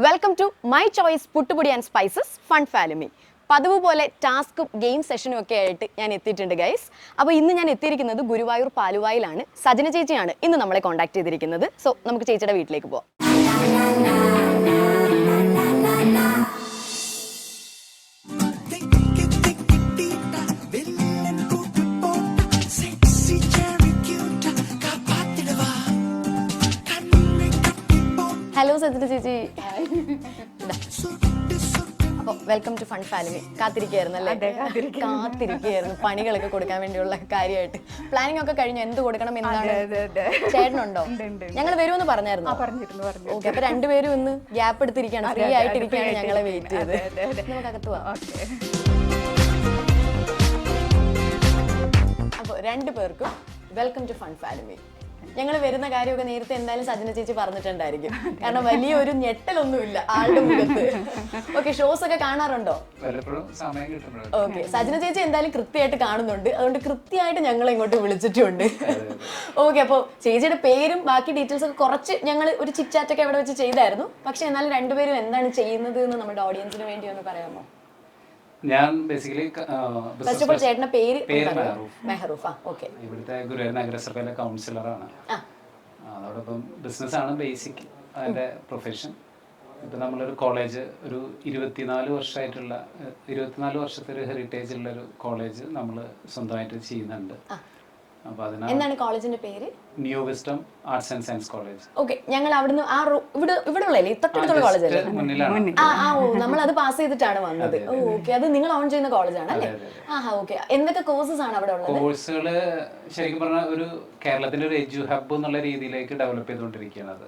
Welcome to my choice puttupodi and spices fun family. പതിവ് പോലെ ടാസ്കും game സെഷനും ഒക്കെ ആയിട്ട് ഞാൻ എത്തിയിട്ടുണ്ട് ഗൈസ്. അപ്പോൾ ഇന്ന് ഞാൻ എത്തിയിരിക്കുന്നത് ഗുരുവായൂർ പാലുവായിലാണ്. സജന ചേച്ചിയാണ് ഇന്ന് നമ്മളെ കോൺടാക്ട് ചെയ്തിരിക്കുന്നത്. സോ നമുക്ക് ചേച്ചിയുടെ വീട്ടിലേക്ക് പോവാം. ഹലോ സജന ചേച്ചി. അപ്പോൾ വെൽക്കം ടു ഫൺ ഫാമിലി. കാത്തിരിക്കുകയായിരുന്നു അല്ലേ? കാത്തിരിക്കുകയായിരുന്നു പണികളൊക്കെ കൊടുക്കാൻ വേണ്ടിയുള്ള കാര്യമായിട്ട്. പ്ലാനിങ് ഒക്കെ കഴിഞ്ഞു, എന്ത് കൊടുക്കണം എന്താണ്? ചേട്ടനുണ്ടോ? ഞങ്ങൾ വരുമെന്ന് പറഞ്ഞായിരുന്നു. ഓക്കെ, അപ്പൊ രണ്ടുപേരും ഇന്ന് ഗ്യാപ്പ് എടുത്തിരിക്കുകയാണ്, ഫ്രീ ആയിട്ടിരിക്കുകയാണ്, ഞങ്ങളെ വെയിറ്റ് ചെയ്ത്. നമുക്ക് അകത്ത് പോവാം. അപ്പോൾ രണ്ടുപേർക്കും വെൽക്കം ടു ഫൺ ഫാമിലി. ഞങ്ങൾ വരുന്ന കാര്യമൊക്കെ നേരത്തെ എന്തായാലും സജന ചേച്ചി പറഞ്ഞിട്ടുണ്ടായിരിക്കും, കാരണം വലിയൊരു ഞെട്ടലൊന്നുമില്ല ആളുടെ മുഖത്ത്. ഓക്കെ, ഷോസ് ഒക്കെ കാണാറുണ്ടോ? ഓക്കെ, സജന ചേച്ചി എന്തായാലും കൃത്യമായിട്ട് കാണുന്നുണ്ട്, അതുകൊണ്ട് കൃത്യമായിട്ട് ഞങ്ങൾ ഇങ്ങോട്ട് വിളിച്ചിട്ടുണ്ട്. ഓക്കെ, അപ്പോൾ ചേച്ചിയുടെ പേരും ബാക്കി ഡീറ്റെയിൽസ് ഒക്കെ കുറച്ച് ഞങ്ങൾ ഒരു ചിറ്റാറ്റൊക്കെ അവിടെ വെച്ച് ചെയ്തായിരുന്നു. പക്ഷെ എന്നാലും രണ്ടുപേരും എന്താണ് ചെയ്യുന്നത് എന്ന് നമ്മുടെ ഓഡിയൻസിന് വേണ്ടി ഒന്ന് പറയാമോ? ഞാൻ ബേസിക്കലി ഫസ്റ്റ് ഓഫ് ഓൾ ചേട്ടന്റെ പേര് മെഹറൂഫ്. ഓക്കെ, ഇവിടുത്തെ ഗുരുവായൂർ നഗരസഭയിലെ കൗൺസിലറാണ്. അതോടൊപ്പം ബിസിനസ്സാണ് ബേസിക് അതിൻ്റെ പ്രൊഫഷൻ. ഇപ്പം നമ്മളൊരു കോളേജ്, ഒരു 24 വർഷത്തെ ഒരു ഹെറിറ്റേജ് ഉള്ള ഒരു കോളേജ് നമ്മൾ സ്വന്തമായിട്ട് ചെയ്യുന്നുണ്ട്. അപ്പോൾ എന്താണ് കോളേജിന്റെ പേര്? New wisdom arts and science college. Okay, ഞങ്ങൾ അവിടുന്ന് ഇവിടെ ഉള്ളല്ലേ, തൊട്ടടുത്തുള്ള കോളേജ് അല്ലേ? നമ്മൾ അത് പാസ് ചെയ്തിട്ടാണ് വന്നത്. ഓക്കെ, അത് നിങ്ങൾ ഓൺ ചെയ്യുന്ന കോളേജാണ് അല്ലേ? ഓക്കെ, എന്തൊക്കെ കോഴ്സസ് ആണ് അവിടെ ഉള്ളത്? കോഴ്സുകൾ ശരിക്കും പറഞ്ഞാൽ ഒരു കേരളത്തിന്റെ ഒരു എഡ്യു ഹബ് എന്നുള്ള രീതിയിലേക്ക് ഡെവലപ്പ് ചെയ്തുകൊണ്ടിരിക്കുകയാണ്. അത്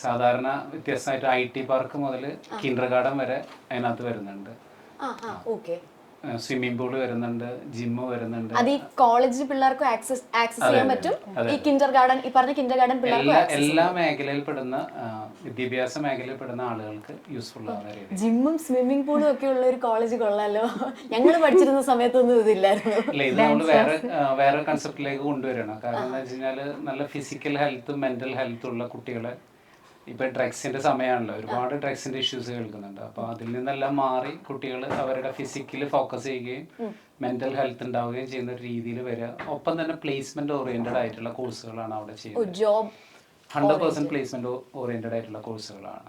സാധാരണ വ്യത്യസ്തമായിട്ട് IT പാർക്ക് മുതൽ കിൻഡർ ഗാർഡൻ വരെ അതിനകത്ത് വരുന്നുണ്ട്. സ്വിമ്മിംഗ് പൂള് വരുന്നുണ്ട്, ജിമ്മ് വരുന്നുണ്ട്. അത് ഈ കോളേജ് പിള്ളേർക്ക് ആക്സസ് ചെയ്യാൻ പറ്റും. ഈ കിൻഡർ ഗാർഡൻ, ഈ പറഞ്ഞ കിൻഡർ ഗാർഡൻ എല്ലാ മേഖലയിൽ പെടുന്ന വിദ്യാഭ്യാസ മേഖലയിൽ പെടുന്ന ആളുകൾക്ക് യൂസ്ഫുൾ ആണ്. ജിമ്മും സ്വിമ്മിംഗ് പൂളും ഒക്കെ ഉള്ള ഒരു കോളേജ് കൊള്ളാലോ. ഞങ്ങൾ പഠിച്ചിരുന്ന സമയത്തൊന്നും ഇതില്ലായിരുന്നു. അല്ല, ഇത് നമ്മൾ വേറെ കൺസെപ്റ്റിലേക്ക് കൊണ്ടുവരണം. കാരണം എന്താ വെച്ച് കഴിഞ്ഞാൽ നല്ല ഫിസിക്കൽ ഹെൽത്ത്, മെന്റൽ ഹെൽത്ത് ഉള്ള കുട്ടികളെ, ഇപ്പൊ ഡ്രഗ്സിന്റെ സമയമാണല്ലോ, ഒരുപാട് ഡ്രഗ്സിന്റെ ഇഷ്യൂസ് കേൾക്കുന്നുണ്ട്. അപ്പൊ അതിൽ നിന്നെല്ലാം മാറി കുട്ടികൾ അവരുടെ ഫിസിക്കല് ഫോക്കസ് ചെയ്യുകയും മെന്റൽ ഹെൽത്ത് ഉണ്ടാവുകയും ചെയ്യുന്ന ഒരു രീതിയിൽ വരിക. ഒപ്പം തന്നെ പ്ലേസ്മെന്റ് ഓറിയന്റഡ് ആയിട്ടുള്ള കോഴ്സുകളാണ് അവിടെ ചെയ്യുന്നത്. 100% പ്ലേസ്മെന്റ് ഓറിയന്റഡ് ആയിട്ടുള്ള കോഴ്സുകളാണ്.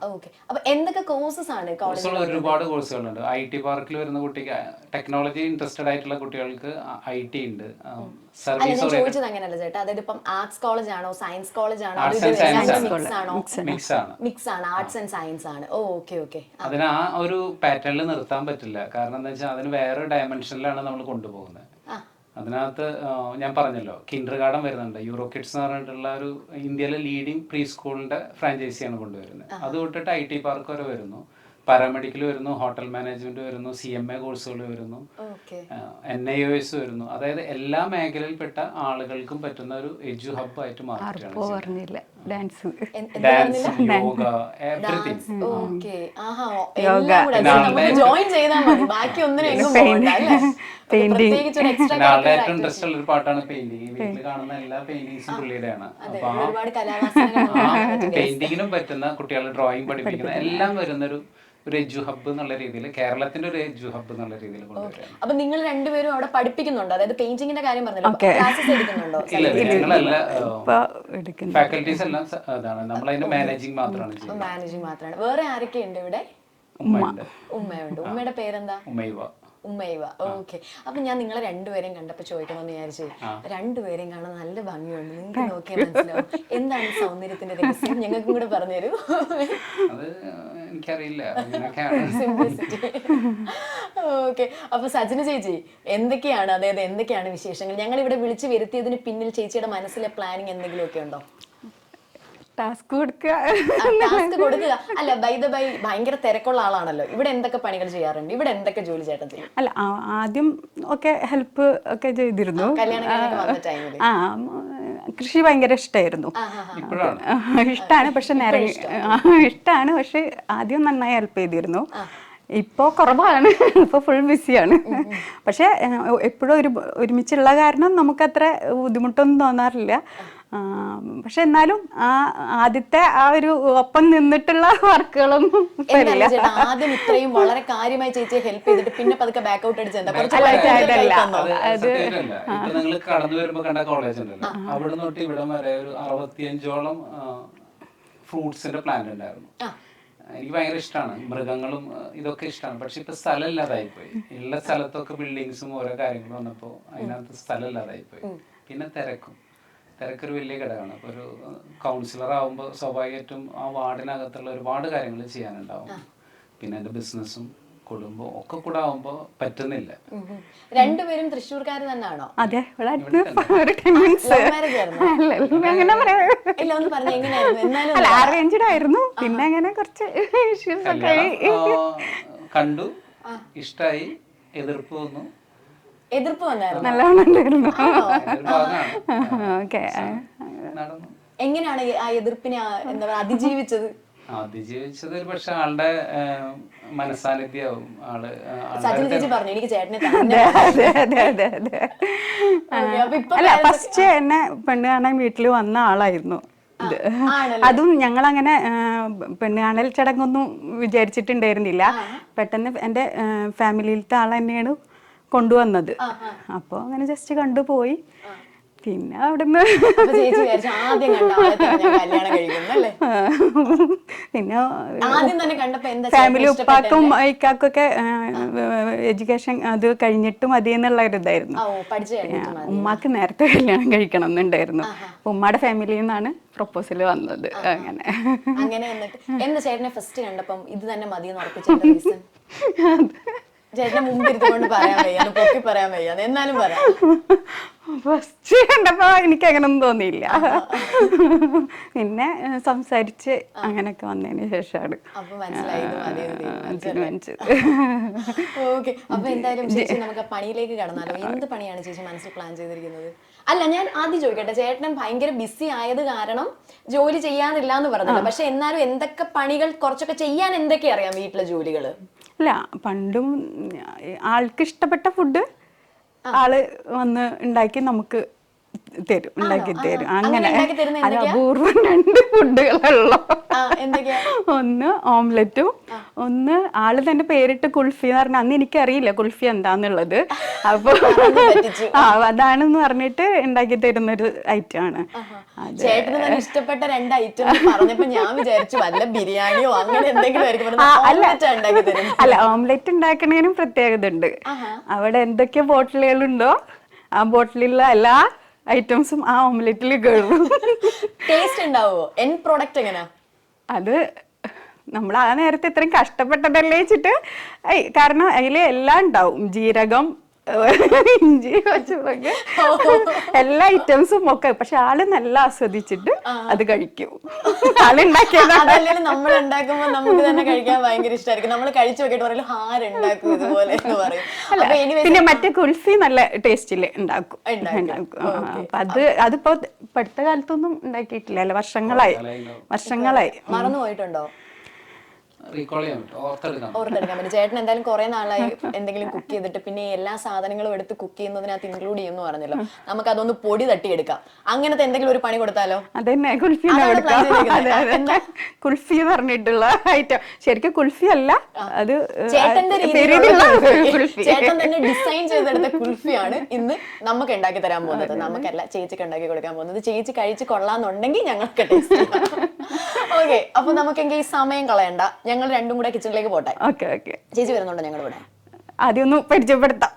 അപ്പൊ എന്തൊക്കെ കോഴ്സസ് ആണ്? ഒരുപാട് കോഴ്സുകളുണ്ട്. IT പാർക്കിൽ വരുന്ന കുട്ടിക്ക്, ടെക്നോളജി ഇൻട്രസ്റ്റഡ് ആയിട്ടുള്ള കുട്ടികൾക്ക് IT ഉണ്ട്. സർവീസ് ചോദിച്ചത് അങ്ങനെയല്ല ചേട്ടാ, അതായത് ഇപ്പം ആർട്സ് കോളേജ് ആണോ സയൻസ് കോളേജ് ആണോ? മിക്സ് ആണ്, ആർട്സ് ആൻഡ് സയൻസ് ആണ്. ഓക്കെ, അതിന് ആ ഒരു പാറ്റേണിൽ നിർത്താൻ പറ്റില്ല. കാരണം എന്താ വെച്ചാൽ അതിന് വേറെ ഡയമെൻഷനിലാണ് നമ്മൾ കൊണ്ടുപോകുന്നത്. അതിനകത്ത് ഞാൻ പറഞ്ഞല്ലോ, കിൻഡർ ഗാർഡൻ വരുന്നുണ്ട്. യൂറോ കിഡ്സ് എന്ന് പറഞ്ഞിട്ടുള്ള ഒരു ഇന്ത്യയിലെ ലീഡിങ് പ്രീ സ്കൂളിന്റെ ഫ്രാഞ്ചൈസിയാണ് കൊണ്ടുവരുന്നത്. അത് വിട്ടിട്ട് IT പാർക്ക് വരെ വരുന്നു, പാരാമെഡിക്കൽ വരുന്നു, ഹോട്ടൽ മാനേജ്മെന്റ് വരുന്നു, CMA കോഴ്സുകൾ വരുന്നു, NIOS വരുന്നു. അതായത് എല്ലാ മേഖലയിൽപ്പെട്ട ആളുകൾക്കും പറ്റുന്ന ഒരു എഡ്യു ഹബ് ആയിട്ട് മാറിയിട്ടാണ്. Dance, yoga, everything. ആളുടെ ഏറ്റവും ഇൻട്രസ്റ്റ് ഉള്ള ഒരു പാട്ടാണ് പെയിന്റിങ്. വീട്ടിൽ കാണുന്ന എല്ലാ പെയിന്റിങ്സും പുള്ളിയുടെയാണ്. അപ്പൊ പെയിന്റിങ്ങിനും പറ്റുന്ന കുട്ടികളെ ഡ്രോയിങ് പഠിപ്പിക്കുന്ന എല്ലാം വരുന്നൊരു എഡ്യു ഹബ് എന്നുള്ള രീതിയിൽ, കേരളത്തിന്റെ ഒരു എഡ്യു ഹബ് എന്നുള്ള രീതിയിൽ കൊണ്ടുവരാം. അപ്പൊ നിങ്ങൾ രണ്ടുപേരും അവിടെ പഠിപ്പിക്കുന്നുണ്ടോ? അതായത് പെയിന്റിങ്ങിന്റെ കാര്യം പറഞ്ഞല്ലോ, ക്ലാസ്സസ് എടുക്കുന്നുണ്ടോ? ഇല്ല, ഞങ്ങളല്ല, ഫാക്കൽറ്റീസ് എല്ലാം അതാണ്. നമ്മൾ അതിന്റെ മാനേജിങ് മാത്രമാണ് ചെയ്യുന്നത്. മാനേജിങ് മാത്രമാണ്. വേറെ ആരൊക്കെ ഉണ്ട് ഇവിടെ? ഉമ്മയുണ്ട്. ഉമ്മയുടെ പേരെന്താ? ഉമ്മൈവ. ഓക്കെ, അപ്പൊ ഞാൻ നിങ്ങളെ രണ്ടുപേരെയും കണ്ടപ്പോ ചോദിക്കണമെന്ന് വിചാരിച്ചു. രണ്ടുപേരെയും കാണാൻ നല്ല ഭംഗിയുണ്ട്, നിങ്ങൾക്ക് നോക്കിയാൽ മനസ്സിലാവും. എന്താണ് സൗന്ദര്യത്തിന്റെ രഹസ്യം? ഞങ്ങൾക്കും കൂടെ പറഞ്ഞുതരൂ. എനിക്കറിയില്ല. ഓക്കെ, അപ്പൊ സജന ചേച്ചി എന്തൊക്കെയാണ്, അതായത് എന്തൊക്കെയാണ് വിശേഷങ്ങൾ? ഞങ്ങൾ ഇവിടെ വിളിച്ചു വരുത്തിയതിന് പിന്നിൽ ചേച്ചിയുടെ മനസ്സിലെ പ്ലാനിങ് എന്തെങ്കിലുമൊക്കെ ഉണ്ടോ? ടാസ്ക് കൊടുക്കുക. അല്ല, ഭയങ്കര തിരക്കുള്ള ആളാണല്ലോ. ഇവിടെ എന്തൊക്കെ പണികൾ ചെയ്യാറുണ്ട്? ഇവിടെ എന്തൊക്കെ ജോലി ചേട്ടൻ ചെയ്യും? അല്ല, ആദ്യം ഒക്കെ ഹെൽപ്പ് ഒക്കെ ചെയ്തിരുന്നു. കൃഷി ഭയങ്കര ഇഷ്ടമായിരുന്നു. ഇഷ്ടമാണ്, പക്ഷെ ആദ്യം നന്നായി ഹെൽപ്പ് ചെയ്തിരുന്നു. ഇപ്പോൾ കുറവാണ്, ഇപ്പോൾ ഫുൾ ബിസിയാണ്. പക്ഷെ എപ്പോഴും ഒരുമിച്ചുള്ള കാരണം നമുക്കത്ര ബുദ്ധിമുട്ടൊന്നും തോന്നാറില്ല. പക്ഷെ എന്നാലും ആദ്യത്തെ ആ ഒരു ഒപ്പം നിന്നിട്ടുള്ള വർക്കുകളൊന്നും എന്തായാലും ചേട്ടാ ആദ്യം ഇത്രയും വളരെ കാര്യമായി ചേച്ചിയെ ഹെൽപ്പ് ചെയ്തിട്ട് പിന്നെ പതുക്കെ ബാക്ക് ഔട്ട് അടിച്ച് എന്താ കുറച്ച് ഇപ്പൊ നിങ്ങൾ കടന്നു വരുമ്പോ കണ്ട കോളേജ് ഉണ്ടല്ലോ, അവിടെ തൊട്ട് ഇവിടം വരെ ഒരു 65ഓളം ഫ്രൂട്ട്സിന്റെ പ്ലാന്റ് ഉണ്ടായിരുന്നു. എനിക്ക് ഭയങ്കര ഇഷ്ടമാണ്, മൃഗങ്ങളും ഇതൊക്കെ ഇഷ്ടമാണ്. പക്ഷെ ഇപ്പൊ സ്ഥലം ഇല്ലാതായിപ്പോയി. ഉള്ള സ്ഥലത്തൊക്കെ ബിൽഡിങ്സും ഓരോ കാര്യങ്ങളും വന്നപ്പോ അതിനകത്ത് സ്ഥലം ഇല്ലാതായിപ്പോയി. പിന്നെ തിരക്കൊരു വലിയ ഘടകമാണ്. അപ്പോൾ ഒരു കൗൺസിലർ ആകുമ്പോൾ സ്വാഭാവികമായിട്ടും ആ വാർഡിനകത്തുള്ള ഒരുപാട് കാര്യങ്ങൾ ചെയ്യാനുണ്ടാവും. പിന്നെ എൻ്റെ ബിസിനസ്സും കുടുംബം ഒക്കെ കൂടെ ആവുമ്പോ പറ്റുന്നില്ല. രണ്ടുപേരും തൃശ്ശൂർക്കാര് തന്നെയാണോ? അതെ, അറേഞ്ച്ഡ് ആയിരുന്നു. പിന്നെ അങ്ങനെ കുറച്ച് ഇഷ്യൂസ് ഒക്കെ കണ്ടു, ഇഷ്ടായി, എതിർപ്പ് വന്നു. എതിർപ്പ് വന്നായിരുന്നു? നല്ലോണം ഉണ്ടായിരുന്നു. എങ്ങനെയാണ് ആ എതിർപ്പിനെ എന്താ പറയുക അതിജീവിച്ചത്? അതിജീവിച്ചത് ഒരു പക്ഷെ ആളുടെ മനസാന്നിധ്യവും സജിന ചേച്ചി പറഞ്ഞു എനിക്ക് ചേട്ടനെ അല്ല ഫസ്റ്റ് എന്നെ പെണ്ണ് കാണാൻ വീട്ടിൽ വന്ന ആളായിരുന്നു. അതും ഞങ്ങളങ്ങനെ പെണ്ണ് കാണൽ ചടങ്ങൊന്നും വിചാരിച്ചിട്ടുണ്ടായിരുന്നില്ല. പെട്ടെന്ന് എൻ്റെ ഫാമിലിയിലത്തെ ആൾ തന്നെയാണ് കൊണ്ടുവന്നത്. അപ്പോൾ അങ്ങനെ ജസ്റ്റ് കണ്ടുപോയി. പിന്നെ അവിടുന്ന് പിന്നെ ഫാമിലി ഉപ്പാക്കും ഇക്കാക്കൊക്കെ എഡ്യൂക്കേഷൻ അത് കഴിഞ്ഞിട്ട് മതി എന്നുള്ള ഒരു ഇതായിരുന്നു. ഉമ്മാക്ക് നേരത്തെ കല്യാണം കഴിക്കണം എന്നുണ്ടായിരുന്നു. ഉമ്മയുടെ ഫാമിലിയിൽ നിന്നാണ് പ്രൊപ്പോസൽ വന്നത്. അങ്ങനെ എന്താ ചേട്ടനെ ഫസ്റ്റ് കണ്ടപ്പം ഇത് തന്നെ മതി എന്ന് ഉറപ്പിച്ച റീസൺ? ചേട്ടനെ മുമ്പ് ഇരുത്തുകൊണ്ട് പറയാൻ വയ്യ, പൊക്കി പറയാൻ വയ്യ, എന്നാലും പറയാം. ഫസ്റ്റ് കണ്ടപ്പോ എനിക്ക് അങ്ങനൊന്നും തോന്നിയില്ല. പിന്നെ സംസാരിച്ച് അങ്ങനെയൊക്കെ വന്നതിന് ശേഷമാണ് തീരുമാനിച്ചത്. ഓക്കെ, അപ്പൊ എന്തായാലും ചേച്ചി നമുക്ക് പണിയിലേക്ക് കടന്നാലോ? എന്ത് പണിയാണ് ചേച്ചി മനസ്സിൽ പ്ലാൻ ചെയ്തിരിക്കുന്നത്? അല്ല, ഞാൻ ആദ്യം ചോദിക്കട്ടെ, ചേട്ടൻ ഭയങ്കര ബിസി ആയത് കാരണം ജോലി ചെയ്യാനില്ല എന്ന് പറഞ്ഞല്ലോ. പക്ഷെ എന്നാലും എന്തൊക്കെ പണികൾ കുറച്ചൊക്കെ ചെയ്യാൻ എന്തൊക്കെ അറിയാം വീട്ടിലെ ജോലികള്? അല്ല, പണ്ടും ആൾക്ക് ഇഷ്ടപ്പെട്ട ഫുഡ് ആള് വന്ന് ഉണ്ടാക്കി നമുക്ക് തരും, ഉണ്ടാക്കി തരും. അങ്ങനെ അത് അപൂർവം 2 ഫുഡുകളുള്ളൂ. ഒന്ന് ഓംലെറ്റും, ഒന്ന് ആള് തന്നെ പേരിട്ട് കുൽഫി എന്ന് പറഞ്ഞാൽ അന്ന് എനിക്കറിയില്ല കുൽഫി എന്താന്നുള്ളത്. അപ്പൊ അതാണെന്ന് പറഞ്ഞിട്ട് ഉണ്ടാക്കി തരുന്നൊരു ഐറ്റം ആണ്. ചേട്ടന് തന്നെ ഇഷ്ടപ്പെട്ട 2 ഐറ്റം പറഞ്ഞപ്പോ ഞാൻ വിചാരിച്ചു വല്ല ബിരിയാണിയോ അങ്ങനെ എന്തെങ്കിലും. അല്ല, ഓംലെറ്റ് ഉണ്ടാക്കണേനും പ്രത്യേകത ഉണ്ട്. അവിടെ എന്തൊക്കെ ബോട്ടിലുകളുണ്ടോ ആ ബോട്ടിലുള്ള എല്ലാ ഐറ്റംസും ആ ഓംലെറ്റിൽ കയറും. ടേസ്റ്റ് ഉണ്ടാവോ? എൻ പ്രോഡക്റ്റ് എങ്ങനെയാ? അത് നമ്മൾ ആ നേരത്തെ ഇത്രയും കഷ്ടപ്പെട്ടതല്ലേ വെച്ചിട്ട്, കാരണം അതിൽ എല്ലാം ഉണ്ടാവും. ജീരകം, ഇഞ്ചി, പച്ചമുളക്, എല്ലാ ഐറ്റംസും ഒക്കെ. പക്ഷെ ആള് നല്ല ആസ്വദിച്ചിട്ട് അത് കഴിക്കും. അതല്ലെങ്കിൽ നമ്മൾ ഉണ്ടാക്കുമ്പോ നമുക്ക് തന്നെ കഴിക്കാൻ ഭയങ്കര ഇഷ്ടമായിരിക്കും. നമ്മൾ കഴിച്ചു നോക്കിയിട്ട് പറയല്ലോ ആരുണ്ടാക്കും ഇതുപോലെ എന്ന് പറയും. പിന്നെ മറ്റേ കുൽഫി നല്ല ടേസ്റ്റില് ഉണ്ടാക്കും. അപ്പൊ അതിപ്പോ ഇപ്പോഴത്തെ കാലത്തൊന്നും ഉണ്ടാക്കിയിട്ടില്ല. അല്ല, വർഷങ്ങളായി. മറന്നുപോയിട്ടുണ്ടോ? ഓർത്തെടുക്കാൻ പറ്റും. ചേട്ടൻ എന്തായാലും കുറെ നാളായി എന്തെങ്കിലും കുക്ക് ചെയ്തിട്ട് പിന്നെ എല്ലാ സാധനങ്ങളും എടുത്ത് കുക്ക് ചെയ്യുന്നതിനകത്ത് ഇൻക്ലൂഡ് ചെയ്യുന്നു പറഞ്ഞല്ലോ. നമുക്ക് അതൊന്ന് പൊടി തട്ടിയെടുക്കാം. അങ്ങനത്തെ എന്തെങ്കിലും ഒരു പണി കൊടുത്താലോ? അതന്നെ, കുൽഫി കുൽഫി പറഞ്ഞിട്ടുള്ള ഐറ്റം. ശരിക്കും കുൽഫി അല്ല, അത് ചേട്ടന്റെ ചേട്ടൻ തന്നെ ഡിസൈൻ ചെയ്തെടുത്ത കുൽഫിയാണ് ഇന്ന് നമുക്ക് ഉണ്ടാക്കി തരാൻ പോകുന്നത്. നമുക്കല്ല, ചേച്ചിക്ക് ഉണ്ടാക്കി കൊടുക്കാൻ പോകുന്നത്. ചേച്ചി കഴിച്ച് കൊള്ളാന്നുണ്ടെങ്കിൽ ഞങ്ങൾക്ക് ടേസ്റ്റ്. ഓക്കെ, അപ്പൊ നമുക്കെങ്കിൽ ഈ സമയം കളയണ്ട, ഞങ്ങൾ രണ്ടും കൂടെ കിച്ചണിലേക്ക് പോട്ടെ. ചേച്ചി വരുന്നുണ്ടോ ഞങ്ങളുടെ കൂടെ? ആദ്യം ഒന്ന് പരിചയപ്പെടുത്താം,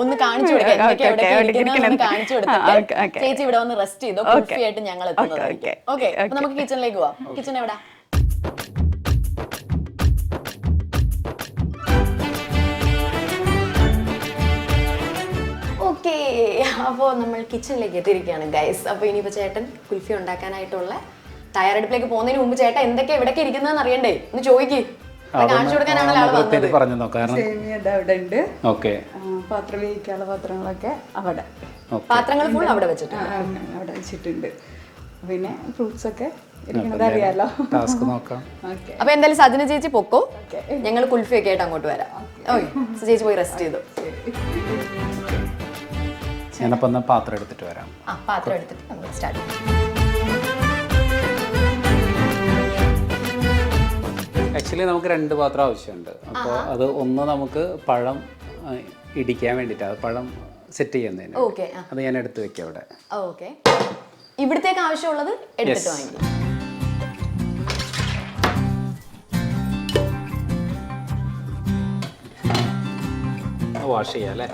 ഒന്ന് കാണിച്ചു കൊടുക്കാം. കാണിച്ചു കൊടുത്തിട്ട് ചേച്ചി ഇവിടെ വന്ന് റെസ്റ്റ് ചെയ്തോ. കുൽഫിയായിട്ട് ഞങ്ങൾ എത്തുന്നതായിരിക്കും. ഓക്കെ, അപ്പൊ നമുക്ക് കിച്ചണിലേക്ക് പോവാം. കിച്ചൺ എവിടെ? ഓക്കെ, അപ്പോൾ നമ്മൾ കിച്ചണിലേക്ക് എത്തിയിരിക്കുകയാണ് ഗൈസ്. അപ്പോൾ ഇനിയിപ്പോൾ ചേട്ടൻ കുൽഫി ഉണ്ടാക്കാനായിട്ടുള്ള തയ്യാറെടുപ്പിലേക്ക് പോകുന്നതിന് മുമ്പ് ചേട്ടൻ എന്തൊക്കെ എവിടെയൊക്കെ ഇരിക്കുന്നതെന്ന് അറിയണ്ടേ? ഒന്ന് ചോദിക്ക്. കാണിച്ചു കൊടുക്കാനാണല്ലോ ആൾ വന്നത്. പാത്രം വേവിക്കാനുള്ള പാത്രങ്ങളൊക്കെ അവിടെ, പാത്രങ്ങൾ ഫുൾ അവിടെ വെച്ചിട്ടുണ്ട്. അവിടെ വെച്ചിട്ടുണ്ട്. പിന്നെ ഫ്രൂട്ട്സ് ഒക്കെ ഇരിക്കുന്നത് അറിയാലോ. അപ്പൊ എന്തായാലും സജന ചേച്ചി പൊക്കോ, ഞങ്ങൾ കുൽഫി ഒക്കെ ആയിട്ട് അങ്ങോട്ട് വരാം. ഓക്കെ, ചേച്ചി പോയി റെസ്റ്റ് ചെയ്തു. ഞാനപ്പോൾ ഒന്ന് പാത്രം എടുത്തിട്ട് വരാം. ആ പാത്രം എടുത്തിട്ട് നമുക്ക് സ്റ്റാർട്ട് ചെയ്യാം. ആക്ച്വലി നമുക്ക് 2 പാത്രം ആവശ്യമുണ്ട്. അപ്പോൾ അത് ഒന്ന് നമുക്ക് പഴം ഇടിക്കാൻ വേണ്ടിയിട്ടാണ്, പഴം സെറ്റ് ചെയ്യുന്നതിന്. ഓക്കെ, അത് ഞാൻ എടുത്ത് വെക്കാം അവിടെ. ഓക്കെ, ഇവിടത്തേക്ക് ആവശ്യമുള്ളത് എടുത്തിട്ട് വാങ്ങിക്കും. വാഷ് ചെയ്യാം അല്ലേ?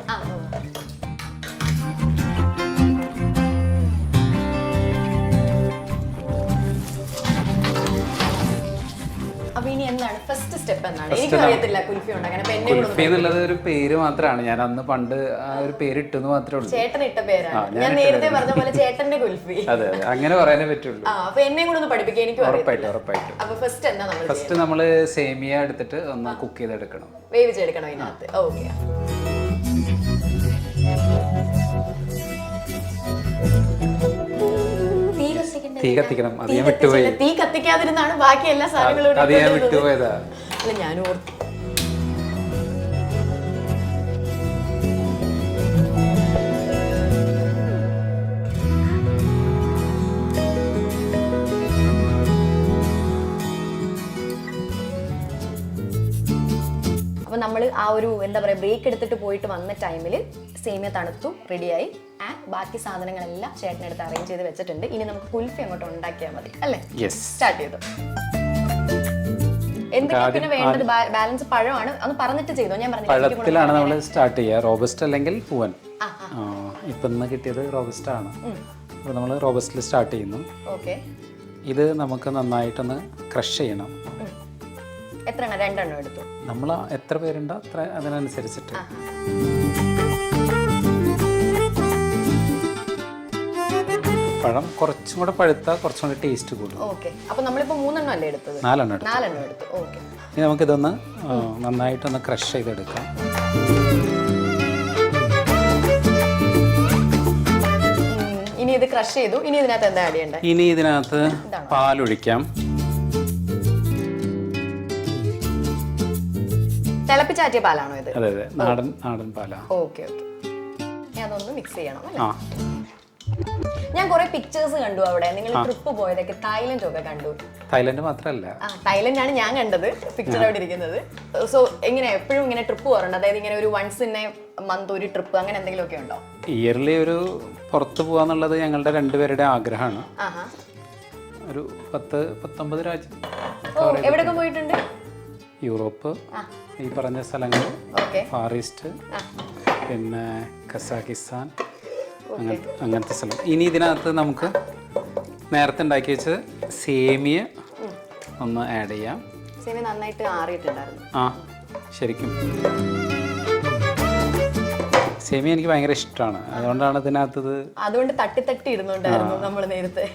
അപ്പൊ ഇനി എന്താണ് ഫസ്റ്റ് സ്റ്റെപ്പ്? എന്താണ്? എനിക്ക് അറിയത്തില്ല കുൽഫി ഉണ്ടാക്കാൻ. കുൽഫി എന്നുള്ളത് ഒരു പേര് മാത്രമാണ്. ഞാൻ അന്ന് പണ്ട് ആ ഒരു പേര് ഇട്ടെന്ന് മാത്രമേ ഉള്ളൂ. ചേട്ടൻ ഇട്ട പേരാണ്. ഞാൻ നേരത്തെ പറഞ്ഞ പോലെ ചേട്ടന്റെ കുൽഫി. അതെ, അങ്ങനെ പറയാനേ പറ്റുള്ളൂ. അപ്പൊ എന്നെ കൂടെ ഒന്ന് പഠിപ്പിക്കാൻ എനിക്ക് ഉറപ്പായിട്ടും. അപ്പൊ ഫസ്റ്റ് എന്താ നമ്മൾ? ഫസ്റ്റ് നമ്മള് സേമിയ എടുത്തിട്ട് ഒന്ന് കുക്ക് ചെയ്തെടുക്കണം, വേവിച്ചെടുക്കണം ഇതിനകത്ത്. ഓക്കെ, തീ കത്തിക്കണം. അത് ഞാൻ വിട്ടുപോയി. തീ കത്തിക്കാതിരുന്നാണ് ബാക്കി എല്ലാ സാധനങ്ങളും. അത് ഞാൻ വിട്ടുപോയതാ. അല്ല, ഞാൻ ഓർത്തു. അപ്പോൾ നമ്മൾ ആ ഒരു എന്താ പറയുക ബ്രേക്ക് എടുത്തിട്ട് പോയിട്ട് വന്ന ടൈമിൽ സേമിയ തണുത്തു, റെഡിയായി. ബാക്കി സാധനങ്ങളെല്ലാം ചേട്ടനെടുത്ത് അറേഞ്ച് ചെയ്ത് വെച്ചിട്ടുണ്ട്. ഇനി നമുക്ക് കുൽഫി അങ്ങോട്ട് ഉണ്ടാക്കിയാൽ മതി അല്ലേ? സ്റ്റാർട്ട് ചെയ്തു. എന്തൊക്കെയാണ് പിന്നെ വേണ്ടത്? ബാലൻസ് പഴമാണ്. അന്ന് പറഞ്ഞിട്ട് ചെയ്തോ? ഞാൻ പറഞ്ഞു പഴത്തിലാണ് നമ്മൾ സ്റ്റാർട്ട് ചെയ്യുക. റോബസ്റ്റ് അല്ലെങ്കിൽ പൂവൻ. ഇപ്പം ഇന്ന് കിട്ടിയത് റോബസ്റ്റ് ആണ്. അപ്പോൾ നമ്മൾ റോബസ്റ്റിൽ സ്റ്റാർട്ട് ചെയ്യുന്നു. ഓക്കെ, ഇത് നമുക്ക് നന്നായിട്ടൊന്ന് ക്രഷ് ചെയ്യണം. എത്ര എണ്ണം? 2 എണ്ണം എടുത്തു. നമ്മൾ എത്ര പേരുണ്ടോ അത്ര അതിനനുസരിച്ചിട്ട്. പഴം കുറച്ചും കൂടെ പഴുത്താൽ കുറച്ചും കൂടെ ടേസ്റ്റ് കൂടും. ഓക്കെ, അപ്പോൾ നമ്മളിപ്പോൾ 3 എണ്ണം അല്ലേ എടുത്തത്? 4 എണ്ണം എടുത്തു. 4 എണ്ണം എടുത്തു. ഓക്കെ, ഇനി നമുക്കിതൊന്ന് നന്നായിട്ടൊന്ന് ക്രഷ് ചെയ്തെടുക്കാം. ഇനി ഇത് ക്രഷ് ചെയ്തു. ഇനി ഇതിനകത്ത് എന്താ ആഡ് ചെയ്യണ്ടേ? ഇനി ഇതിനകത്ത് പാലൊഴിക്കാം. തിളപ്പിച്ചാറ്റിയ പാലാണോ ഇത്? അതെ, നാടൻ പാലാ. ഓക്കെ, ഞാൻ അതൊന്ന് മിക്സ് ചെയ്യണം അല്ലേ? ഞാൻ കുറെ പിക്ചേഴ്സ് കണ്ടു അവിടെ. നിങ്ങൾ ട്രിപ്പ് പോയതൊക്കെ തായ്ലൻഡ് ഒക്കെ കണ്ടു. തായ്ലൻഡ് മാത്രമല്ല, തായ്ലൻഡ് ആണ് ഞാൻ കണ്ടത് പിക്ചർ അവിടെ ഇരിക്കുന്നത്. സോ എങ്ങനെ എപ്പോഴും ഇങ്ങനെ ട്രിപ്പ് പോകാറുണ്ട്? അതായത് ഇങ്ങനെ ഒരു വൺസ് ഇൻ എ മന്ത് ഒരു ട്രിപ്പ് അങ്ങനെ എന്തെങ്കിലും ഒക്കെ ഉണ്ടോ? ഇയർലി ഒരു പുറത്ത് പോവാന്നുള്ളത് ഞങ്ങളുടെ 2 പേരുടെ ആഗ്രഹമാണ്. ഒരു 10-19 രാജ്യം. എവിടെയൊക്കെ പോയിട്ടുണ്ട്? യൂറോപ്പ്, ഈ പറഞ്ഞ സ്ഥലങ്ങൾ, ഫാർ ഈസ്റ്റ്, പിന്നെ കസാക്കിസ്ഥാൻ, അങ്ങനത്തെ സ്ഥലം. ഇനി ഇതിനകത്ത് നമുക്ക് നേരത്തെ ഉണ്ടാക്കി വെച്ച് സേമിയ ഒന്ന് ആഡ് ചെയ്യാം. സേമിയ നന്നായിട്ട് ആറിയിട്ടുണ്ടായിരുന്നു. ശരിക്കും സേമിയ എനിക്ക് ഭയങ്കര ഇഷ്ടമാണ്. അതുകൊണ്ടാണ് ഇതിനകത്തത്. അതുകൊണ്ട് തട്ടി ഇരുന്നുണ്ടായിരുന്നു നമ്മൾ നേരത്തെ.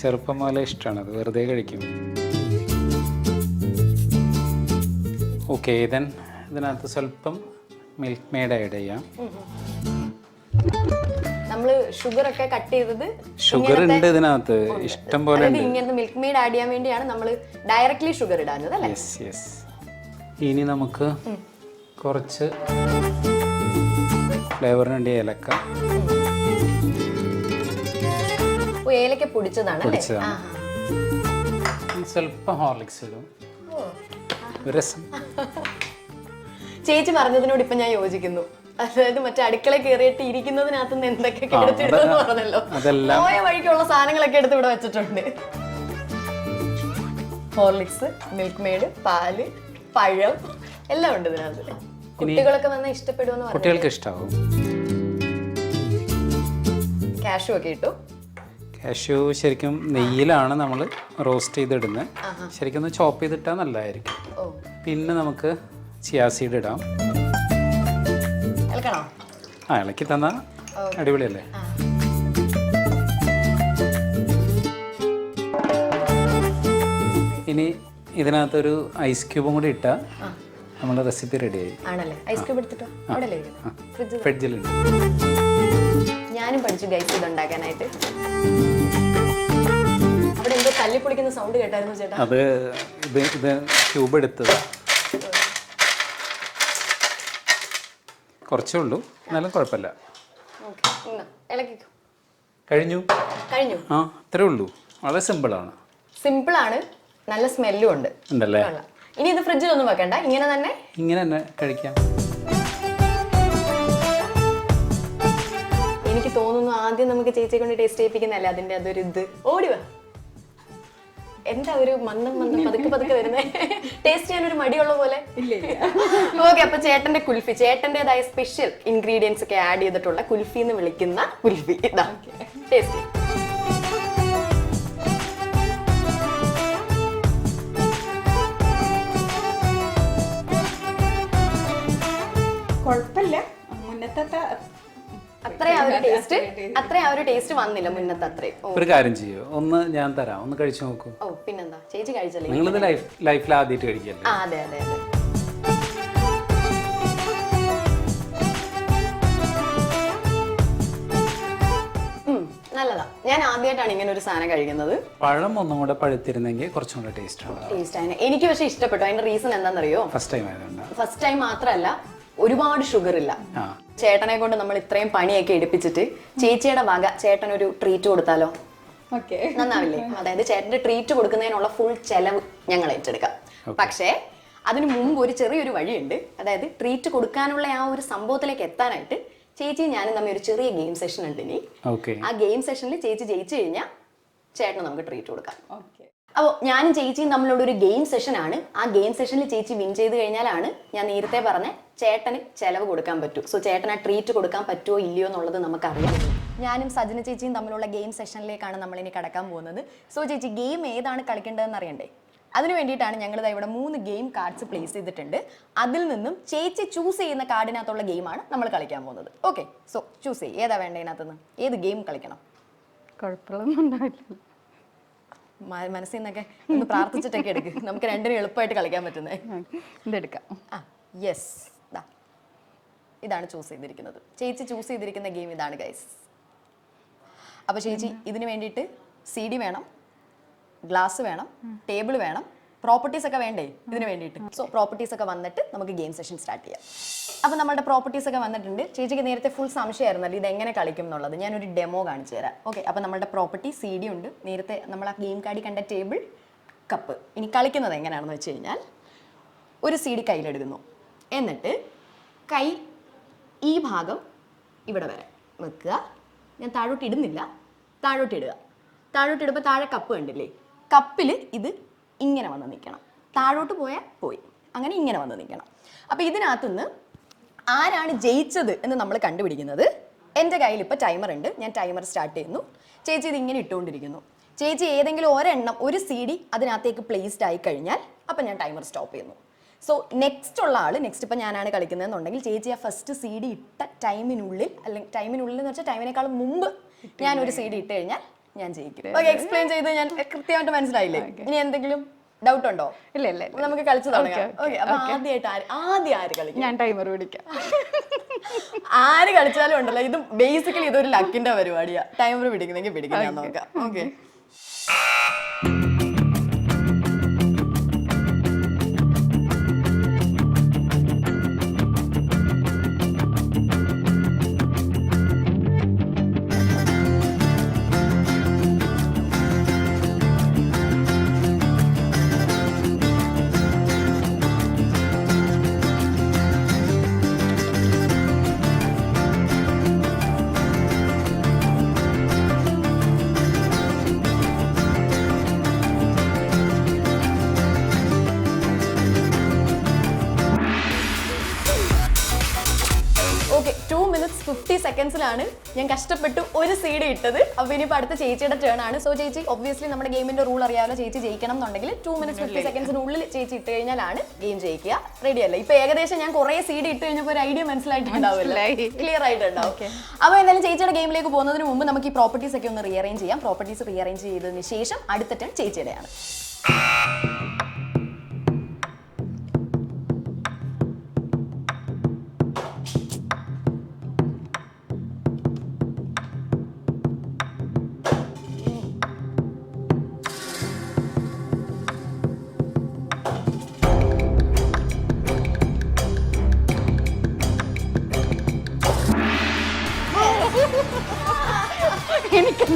ചെറുപ്പം മുതലേ ഇഷ്ടമാണ് അത്, വെറുതെ കഴിക്കും. ഓക്കെ, ഇതിനകത്ത് സ്വല്പം മിൽക്ക് മെയ്ഡ് ആഡ് ചെയ്യാം. നമ്മള് ഷുഗർ ഒക്കെ കട്ട് ചെയ്തത്, ഷുഗർ ഉണ്ട് ഇതിനകത്ത് ഇഷ്ടം പോലെ. ഇങ്ങനത്തെ മിൽക്ക് മെയ്ഡ് ആഡ് ചെയ്യാൻ വേണ്ടിയാണ് നമ്മൾ ഡയറക്ട്ലി ഷുഗർ ഇടാഞ്ഞത് അല്ലേ? ഇനി നമുക്ക് കുറച്ച് ഫ്ലേവറിന് വേണ്ടി ഏലക്ക. ഏലക്ക പൊടിച്ചതാണ്. സ്വല്പം ഹോർലിക്സ് ഇടും. രസം. ചേച്ചി പറഞ്ഞതിനോട് ഇപ്പൊ ഞാൻ യോജിക്കുന്നു. അതായത് മറ്റേ അടുക്കള കയറിയിട്ട് ഇരിക്കുന്നതിനകത്ത് നിന്ന് എന്തൊക്കെ എടുത്തിടുന്നു പറഞ്ഞല്ലോ. പോയ വഴിക്കുള്ള സാധനങ്ങളൊക്കെ എടുത്ത് ഇവിടെ വെച്ചിട്ടുണ്ട്. ഹോർലിക്സ്, മിൽക്ക് മെയ്ഡ്, പാല്, പഴം എല്ലാം ഉണ്ട് ഇതിനകത്ത്. കുട്ടികളൊക്കെ വന്നാൽ ഇഷ്ടപ്പെടുമെന്ന് പറഞ്ഞു. കുട്ടികൾക്ക് ഇഷ്ടമാവും. കാഷ്യൂ ഒക്കെ ഇട്ടു. കാഷ്യൂ ശരിക്കും നെയ്യിലാണ് നമ്മൾ റോസ്റ്റ് ചെയ്തിടുന്നത്. ശരിക്കും ഒന്ന് ചോപ്പ് ചെയ്തിട്ടാൽ നല്ലതായിരിക്കും. പിന്നെ നമുക്ക് ചിയാ സീഡ് ഇടാം. ഇളക്കി തന്നാ അടിപൊളിയല്ലേ? ഇനി ഇതിനകത്തൊരു ഐസ് ക്യൂബും കൂടി ഇട്ടാൽ നമ്മുടെ റെസിപ്പി റെഡിയായി. ഫ്രിഡ്ജിലുണ്ട്. ഞാനും പഠിച്ചു ഗൈസ് ഇത് ഉണ്ടാക്കാനായിട്ട്. അവിടെ എന്തോ തല്ലിപ്പൊളിക്കുന്ന സൗണ്ട് കേട്ടായിരുന്നു ചേട്ടാ. അത് ഇത് ക്യൂബ് എടുത്തത് കുറച്ചേ ഉള്ളൂ, എന്നാലും കുഴപ്പമില്ല. ഇളക്കിക്കോ. കഴിഞ്ഞു. കഴിഞ്ഞു. ആ അത്രേ ഉള്ളൂ. വളരെ സിമ്പിളാണ്. സിമ്പിളാണ്, നല്ല സ്മെല്ലും ഉണ്ട്. ഉണ്ടല്ലേ? ഇനി ഇത് ഫ്രിഡ്ജിലൊന്നും വെക്കണ്ട, ഇങ്ങനെ തന്നെ കഴിക്കാം. എനിക്ക് തോന്നുന്നു ആദ്യം നമുക്ക് ചേച്ചിയെ കൊണ്ട് ടേസ്റ്റ് ചെയ്യിപ്പിക്കുന്നല്ലേ അതിന്റെ അതൊരു ഇത്. ഓടിവാ. എന്താ ഒരു മന്ദം പതുക്കെ വരുന്നേ? ടേസ്റ്റ് ചെയ്യാൻ ഒരു മടിയുള്ള പോലെ. ഓക്കെ, അപ്പൊ ചേട്ടന്റെ കുൽഫി, ചേട്ടന്റേതായ സ്പെഷ്യൽ ഇൻഗ്രീഡിയൻസ് ഒക്കെ ആഡ് ചെയ്തിട്ടുള്ള കുൽഫി എന്ന് വിളിക്കുന്ന കുൽഫി ഇതാ. ടേസ്റ്റ്. കുഴപ്പമില്ല, മുന്നത്തെ അത്ര ആ ഒരു ടേസ്റ്റ് വന്നില്ല മുന്നത്തെ അത്രയും. ഒരു കാര്യം ചെയ്യോ, ഒന്ന് ഞാൻ തരാം, ഒന്ന് കഴിച്ചു നോക്കൂ. ഓ പിന്നെന്താ, ചേച്ചി കഴിച്ചല്ലേ? നിങ്ങളിത് ലൈഫിൽ ആദ്യമായിട്ട് കഴിക്കല്ലേ? അതെ. നല്ലതാ. ഞാൻ ആദ്യമായിട്ടാണ് ഇങ്ങനെ ഒരു സാധനം കഴിക്കുന്നത്. പഴം ഒന്നും കൂടെ പഴുത്തിരുന്നെങ്കിൽ കുറച്ചും കൂടെ ടേസ്റ്റ് ആണ്. എനിക്ക് പക്ഷെ ഇഷ്ടപ്പെട്ടു. അതിന്റെ റീസൺ എന്താണെന്നറിയോ? ഫസ്റ്റ് ടൈം മാത്രമല്ല, ഒരുപാട് ഷുഗർ ഇല്ല. ചേട്ടനെ കൊണ്ട് നമ്മൾ ഇത്രയും പണിയൊക്കെ എടുപ്പിച്ചിട്ട് ചേച്ചിയുടെ വക ചേട്ടൻ ഒരു ട്രീറ്റ് കൊടുത്താലോ? നന്നാവില്ലേ? അതായത് ചേട്ടന്റെ ട്രീറ്റ് കൊടുക്കുന്നതിനുള്ള ഫുൾ ചെലവ് ഞങ്ങൾ ഏറ്റെടുക്കാം. പക്ഷേ അതിന് മുമ്പ് ഒരു ചെറിയൊരു വഴിയുണ്ട്. അതായത് ട്രീറ്റ് കൊടുക്കാനുള്ള ആ ഒരു സംഭവത്തിലേക്ക് എത്താനായിട്ട് ചേച്ചി ഞാനും തമ്മിൽ ഒരു ചെറിയ ഗെയിം സെഷൻ ഉണ്ട്. ഇനി ആ ഗെയിം സെഷനിൽ ചേച്ചി ജയിച്ചു കഴിഞ്ഞാൽ ചേട്ടന് നമുക്ക് ട്രീറ്റ് കൊടുക്കാം. അപ്പോൾ ഞാനും ചേച്ചിയും തമ്മിലുള്ള ഒരു ഗെയിം സെഷനാണ്. ആ ഗെയിം സെഷനിൽ ചേച്ചി വിൻ ചെയ്ത് കഴിഞ്ഞാലാണ് ഞാൻ നേരത്തെ പറഞ്ഞ ചേട്ടന് ചെലവ് കൊടുക്കാൻ പറ്റൂ. സോ ചേട്ടൻ ആ ട്രീറ്റ് കൊടുക്കാൻ പറ്റുമോ ഇല്ലയോ എന്നുള്ളത് നമുക്കറിയാം. ഞാനും സജന ചേച്ചിയും തമ്മിലുള്ള ഗെയിം സെഷനിലേക്കാണ് നമ്മളിനി കടക്കാൻ പോകുന്നത്. സോ ചേച്ചി, ഗെയിം ഏതാണ് കളിക്കേണ്ടതെന്ന് അറിയണ്ടേ? അതിന് വേണ്ടിയിട്ടാണ് ഞങ്ങൾ ഇവിടെ 3 ഗെയിം കാർഡ്സ് പ്ലേസ് ചെയ്തിട്ടുണ്ട്. അതിൽ നിന്നും ചേച്ചി ചൂസ് ചെയ്യുന്ന കാർഡിനകത്തുള്ള ഗെയിമാണ് നമ്മൾ കളിക്കാൻ പോകുന്നത്. ഓക്കെ, സോ ചൂസ് ചെയ്യും. ഏതാ വേണ്ട ഇതിനകത്തുനിന്ന്? ഏത് ഗെയിം കളിക്കണം? കുഴപ്പമൊന്നും ഉണ്ടാവില്ല. മനസ്സിൽ നിന്നൊക്കെ ഒന്ന് പ്രാർത്ഥിച്ചിട്ടൊക്കെ എടുക്കും. നമുക്ക് രണ്ടിനും എളുപ്പമായിട്ട് കളിക്കാൻ പറ്റുന്നത്. ഇതെടുക്കാം. യെസ്, ഇതാണ് ചൂസ് ചെയ്തിരിക്കുന്നത്. ചേച്ചി ചൂസ് ചെയ്തിരിക്കുന്ന ഗെയിം ഇതാണ് ഗൈസ്. അപ്പോൾ ചേച്ചി ഇതിന് വേണ്ടിയിട്ട് CD വേണം, ഗ്ലാസ് വേണം, ടേബിൾ വേണം, പ്രോപ്പർട്ടീസ് ഒക്കെ വേണ്ടേ ഇതിന് വേണ്ടിയിട്ട്? സോ പ്രോപ്പർട്ടീസ് ഒക്കെ വന്നിട്ട് നമുക്ക് ഗെയിം സെഷൻ സ്റ്റാർട്ട് ചെയ്യാം. അപ്പോൾ നമ്മുടെ പ്രോപ്പർട്ടീസ് ഒക്കെ വന്നിട്ടുണ്ട്. ചേച്ചിക്ക് നേരത്തെ ഫുൾ സംശയമായിരുന്നല്ലോ ഇത് എങ്ങനെ കളിക്കും എന്നുള്ളത്. ഞാനൊരു ഡെമോ കാണിച്ചു തരാം. ഓക്കെ, അപ്പോൾ നമ്മുടെ പ്രോപ്പർട്ടി CD ഉണ്ട്. നേരത്തെ നമ്മൾ ആ ഗെയിം കാർഡിൽ കണ്ട ടേബിൾ, കപ്പ്. ഇനി കളിക്കുന്നത് എങ്ങനെയാണെന്ന് വെച്ച് കഴിഞ്ഞാൽ ഒരു CD കയ്യിലെടുക്കുന്നു. എന്നിട്ട് കൈ ഈ ഭാഗം ഇവിടെ വരെ വെക്കുക. ഞാൻ താഴോട്ട് ഇടുന്നില്ല, താഴോട്ട് ഇടുക. താഴോട്ട് ഇടുമ്പോൾ താഴെ കപ്പ് കണ്ടില്ലേ? കപ്പിൽ ഇത് ഇങ്ങനെ വന്ന് നിൽക്കണം. താഴോട്ട് പോയാൽ പോയി, അങ്ങനെ ഇങ്ങനെ വന്ന് നിൽക്കണം. അപ്പോൾ ഇതിനകത്തുനിന്ന് ആരാണ് ജയിച്ചത് എന്ന് നമ്മൾ കണ്ടുപിടിക്കുന്നത്. എൻ്റെ കയ്യിൽ ഇപ്പോൾ ടൈമർ ഉണ്ട്. ഞാൻ ടൈമർ സ്റ്റാർട്ട് ചെയ്യുന്നു. ചേച്ചി ഇത് ഇങ്ങനെ ഇട്ടുകൊണ്ടിരിക്കുന്നു. ചേച്ചി ഏതെങ്കിലും ഒരെണ്ണം, ഒരു CD അതിനകത്തേക്ക് പ്ലേസ്ഡ് ആയി കഴിഞ്ഞാൽ അപ്പം ഞാൻ ടൈമർ സ്റ്റോപ്പ് ചെയ്യുന്നു. സോ നെക്സ്റ്റ് ഉള്ള ആൾ, നെക്സ്റ്റ് ഇപ്പം ഞാനാണ് കളിക്കുന്നതെന്നുണ്ടെങ്കിൽ ചേച്ചി ആ ഫസ്റ്റ് CD ഇട്ട ടൈമിനുള്ളിൽ, അല്ലെങ്കിൽ ടൈമിനുള്ളിൽ എന്ന് വെച്ചാൽ ടൈമിനേക്കാളും മുമ്പ് ഞാനൊരു CD ഇട്ട് കഴിഞ്ഞാൽ ഞാൻ ജയിക്കും. ഓക്കെ, എക്സ്പ്ലെയിൻ ചെയ്ത് ഞാൻ കൃത്യമായിട്ട് മനസ്സിലായില്ലേ? ഇനി എന്തെങ്കിലും ഡൗട്ട് ഉണ്ടോ? ഇല്ല, നമുക്ക് കളിച്ചു തുടങ്ങാം. ഓക്കെ, അപ്പൊ ആദ്യം ആര് കളിക്കും? ഞാൻ ടൈമർ പിടിക്കാം. ആര് കളിച്ചാലും ഉണ്ടല്ലോ, ഇത് ബേസിക്കലി ഇതൊരു ലക്കിന്റെ പരിപാടിയാ. ടൈമർ പിടിക്കുന്നെങ്കിൽ പിടിക്കാൻ ഞാൻ നോക്കാം. ഓക്കെ, ഓക്കെ, 2 minutes 50 secondsലാണ് ഞാൻ കഷ്ടപ്പെട്ടു ഒരു CD ഇട്ടത്. അപ്പോൾ ഇനിയിപ്പോൾ അടുത്ത ചേച്ചിയുടെ ടേൺ ആണ്. സോ ചേച്ചി, ഒബ്വിയസ്ലി നമ്മുടെ ഗെയിമിന്റെ റൂൾ അറിയാമല്ലോ. ചേച്ചി ജയിക്കണം എന്നുണ്ടെങ്കിൽ 2 minutes 50 secondsനുള്ളിൽ ചേച്ചി ഇട്ട് കഴിഞ്ഞാലാണ് ഗെയിം ജയിക്കുക. റെഡി അല്ലേ? ഇപ്പൊ ഏകദേശം ഞാൻ കുറേ CD ഇട്ട് കഴിഞ്ഞപ്പോൾ ഒരു ഐഡിയ മനസ്സിലായിട്ടുണ്ടാവില്ല, ക്ലിയർ ആയിട്ടുണ്ടാവും. അപ്പോൾ എന്തായാലും ചേച്ചിയുടെ ഗെയിമിലേക്ക് പോകുന്നതിന് മുമ്പ് നമുക്ക് ഈ പ്രോപ്പർട്ടീസ് ഒക്കെ ഒന്ന് റീഅറേഞ്ച് ചെയ്യാം. പ്രോപ്പർട്ടീസ് റീഅറേഞ്ച് ചെയ്തതിന് ശേഷം അടുത്ത ടേൺ ചേച്ചിയുടെയാണ്.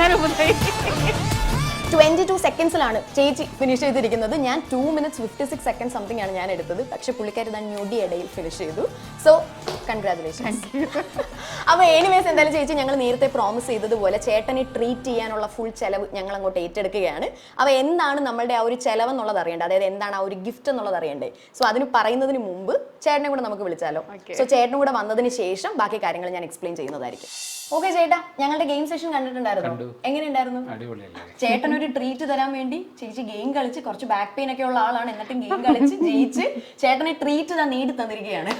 ഇന്നലെ മുതൽ 22 സെക്കൻഡ്സിലാണ് ചേച്ചി ഫിനിഷ് ചെയ്തിരിക്കുന്നത്. ഞാൻ 2 minutes 56 seconds സംതിങ് ആണ് ഞാൻ എടുത്തത്. പക്ഷെ പുള്ളിക്കാരി തന്നെ ഞൊടി ഇടയിൽ ഫിനിഷ് ചെയ്തു. So congratulations. അപ്പോൾ എനിവേസ് എന്തായാലും ചേച്ചി ഞങ്ങൾ നേരത്തെ പ്രോമിസ് ചെയ്തതുപോലെ ചേട്ടനെ ട്രീറ്റ് ചെയ്യാനുള്ള ഫുൾ ചെലവ് ഞങ്ങൾ അങ്ങോട്ട് ഏറ്റെടുക്കുകയാണ്. അപ്പോൾ എന്താണ് നമ്മളുടെ ആ ഒരു ചെലവ് എന്നുള്ളത് അറിയേണ്ടത്, അതായത് എന്താണ് ആ ഒരു ഗിഫ്റ്റ് എന്നുള്ളത് അറിയണ്ടേ. സോ അതിന് പറയുന്നതിന് മുമ്പ് ചേട്ടനെ കൂടെ നമുക്ക് വിളിച്ചാലോ. സോ ചേട്ടനും കൂടെ വന്നതിന് ശേഷം ബാക്കി കാര്യങ്ങൾ ഞാൻ എക്സ്പ്ലെയിൻ ചെയ്യുന്നതായിരിക്കും. ഓക്കെ ചേട്ടാ, ഞങ്ങളുടെ ഗെയിം സെഷൻ കണ്ടിട്ടുണ്ടായിരുന്നു, എങ്ങനെയുണ്ടായിരുന്നു? ചേട്ടൻ ഒരു ട്രീറ്റ് തരാൻ വേണ്ടി ചേച്ചി ഗെയിം കളിച്ച്, കുറച്ച് ബാക്ക് പെയിൻ ഒക്കെ ഉള്ള ആളാണ്, എന്നിട്ടും ഗെയിം കളിച്ച് ജയിച്ച് ചേട്ടനെ ട്രീറ്റ് നേടി തന്നിരിക്കുകയാണ്.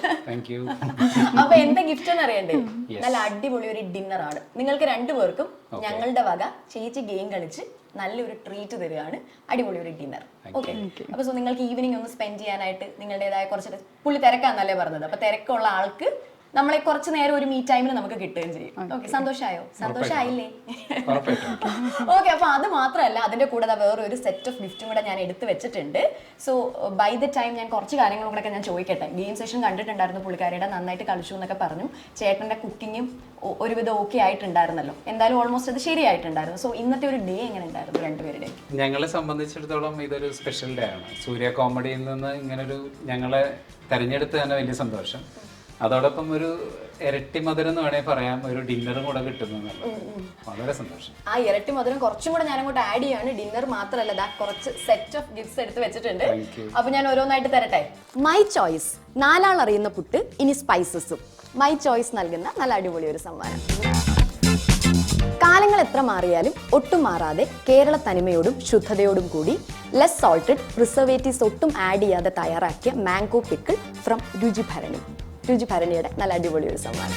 അപ്പൊ എന്താ ഗിഫ്റ്റ് എന്ന് അറിയണ്ടേ? നല്ല അടിപൊളി ഒരു ഡിന്നർ ആണ് നിങ്ങൾക്ക് രണ്ടുപേർക്കും. ഞങ്ങളുടെ വക ചേച്ചി ഗെയിം കളിച്ച് നല്ലൊരു ട്രീറ്റ് തരികയാണ്, അടിപൊളി ഒരു ഡിന്നർ. ഓക്കെ, അപ്പൊ സോ നിങ്ങൾക്ക് ഈവനിങ് ഒന്ന് സ്പെൻഡ് ചെയ്യാനായിട്ട് നിങ്ങളുടേതായ കുറച്ച്, പുള്ളി തിരക്കാന്നല്ലേ പറഞ്ഞത്, അപ്പൊ തിരക്കുള്ള ആൾക്ക് നമ്മളെ കുറച്ച് നേരം ഒരു മീ ടൈമിൽ നമുക്ക് കിട്ടുകയും ചെയ്യും. ഓക്കെ, സന്തോഷമായോ? സന്തോഷമായില്ലേ? ഓക്കെ, അപ്പൊ അത് മാത്രമല്ല, അതിന്റെ കൂടെ വേറൊരു സെറ്റ് ഓഫ് ഗിഫ്റ്റും കൂടെ ഞാൻ എടുത്തു വെച്ചിട്ടുണ്ട്. സോ ബൈ ദ ടൈം ഞാൻ കുറച്ച് കാര്യങ്ങളും കൂടെ ഞാൻ ചോദിക്കട്ടെ. ഗെയിം സെഷൻ കണ്ടിട്ടുണ്ടായിരുന്നു, പുള്ളിക്കാരിയുടെ നന്നായിട്ട് കളിച്ചു എന്നൊക്കെ പറഞ്ഞു. ചേട്ടന്റെ കുക്കിങ്ങും ഒരുവിധം ഓക്കെ ആയിട്ടുണ്ടായിരുന്നല്ലോ, എന്തായാലും ഓൾമോസ്റ്റ് അത് ശരിയായിട്ടുണ്ടായിരുന്നു. സോ ഇന്നത്തെ ഒരു ഡേ എങ്ങനെ ഉണ്ടായിരുന്നു രണ്ടുപേരുടെ? ഞങ്ങളെ സംബന്ധിച്ചിടത്തോളം ഇതൊരു സ്പെഷ്യൽ ഡേ ആണ്. സൂര്യ കോമഡിയിൽ നിന്ന് ഇങ്ങനൊരു ഞങ്ങളെ തെരഞ്ഞെടുത്ത് തന്നെ വലിയ സന്തോഷം. അതോടൊപ്പം ഒരു ഇരട്ടി മധുരം എന്ന് വേണമെങ്കിൽ പറയാം, ഒരു ഡിന്നറും കൂടെ കിട്ടുന്നു, വളരെ സന്തോഷം. ആ ഇരട്ടി മധുരം കുറച്ചും കൂടെ ഞാൻ അങ്ങോട്ട് ആഡ് ചെയ്യാണ്. ഡിന്നർ മാത്രമല്ല, കുറച്ച് സെറ്റ് ഓഫ് ഗിഫ്റ്റ്സ് എടുത്ത് വെച്ചിട്ടുണ്ട്. അപ്പൊ ഞാൻ ഓരോന്നായിട്ട് തരട്ടെ. മൈ ചോയ്സ്, 4 ആൾ അറിയുന്ന പുട്ട്, ഇനി സ്പൈസസും. മൈ ചോയ്സ് നൽകുന്ന നല്ല അടിപൊളി ഒരു സമ്മാനം. കാലങ്ങൾ എത്ര മാറിയാലും ഒട്ടും മാറാതെ കേരള തനിമയോടും ശുദ്ധതയോടും കൂടി ലെസ് സോൾട്ടഡ്, പ്രിസർവേറ്റീവ്സ് ഒട്ടും ആഡ് ചെയ്യാതെ തയ്യാറാക്കിയ മാംഗോ പിക്കിൾ ഫ്രം രുചിഭരണി. രുചിഭരണിയുടെ നല്ല അടിപൊളി ഒരു സമ്മാനം.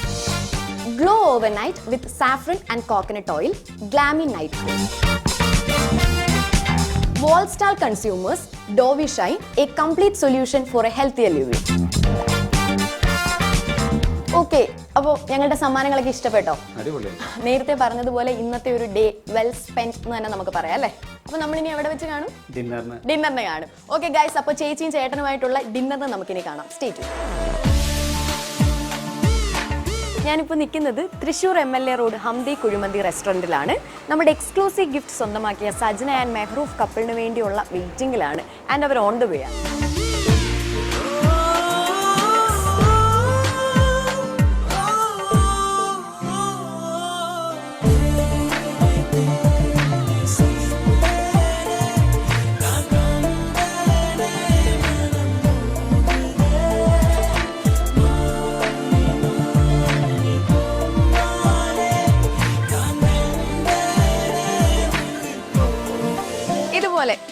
Glow overnight with saffron and coconut oil, glammy night cream. വോൾസ്റ്റാൾ കൺസ്യൂമേഴ്സ്, ഡോവി shine, a complete solution for a healthier living. Okay, അപ്പോൾ ഞങ്ങളുടെ സമ്മാനങ്ങളൊക്കെ ഇഷ്ടപ്പെട്ടോ? നേരത്തെ പറഞ്ഞതുപോലെ ഇന്നത്തെ ഒരു ഡേ വെൽ സ്പെൻഡ് എന്ന് തന്നെ നമുക്ക് പറയാം അല്ലേ? അപ്പൊ നമ്മളിനി എവിടെ വെച്ച് കാണും? ഡിന്നറിന് കാണും. ഓക്കെ ഗൈസ്, അപ്പോൾ ചേച്ചിയും ചേട്ടനുമായിട്ടുള്ള ഡിന്നറിന് നമുക്കിനി കാണാം. Stay tune. ഞാനിപ്പോൾ നിൽക്കുന്നത് തൃശ്ശൂർ MLA റോഡ് ഹംദി കുഴിമന്തി റെസ്റ്റോറൻറ്റിലാണ്. നമ്മുടെ എക്സ്ക്ലൂസീവ് ഗിഫ്റ്റ് സ്വന്തമാക്കിയ സജ്ന ആൻഡ് മെഹ്റൂഫ് കപ്പിളിന് വേണ്ടിയുള്ള വെയിറ്റിംഗിലാണ്. ആൻഡ് അവർ ഓൺ ദ വേ ആണ്.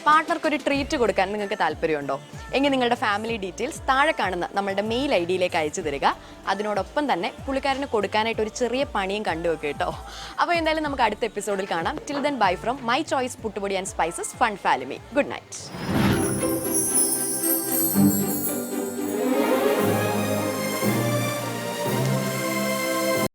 പാർട്ട്ണർക്ക് ഒരു ട്രീറ്റ് കൊടുക്കാൻ നിങ്ങൾക്ക് താല്പര്യമുണ്ടോ എങ്കിൽ നിങ്ങളുടെ ഫാമിലി ഡീറ്റെയിൽസ് താഴെ കാണുന്ന നമ്മളുടെ മെയിൽ ID-യിലേക്ക് അയച്ചു തരിക. അതിനോടൊപ്പം തന്നെ പുള്ളിക്കാരന് കൊടുക്കാനായിട്ട് ഒരു ചെറിയ പണിയും കണ്ടുവെക്കുക കേട്ടോ. അപ്പോൾ എന്തായാലും നമുക്ക് അടുത്ത എപ്പിസോഡിൽ കാണാം. Till then bye from my choice puttupodi and spices fun family. Good night.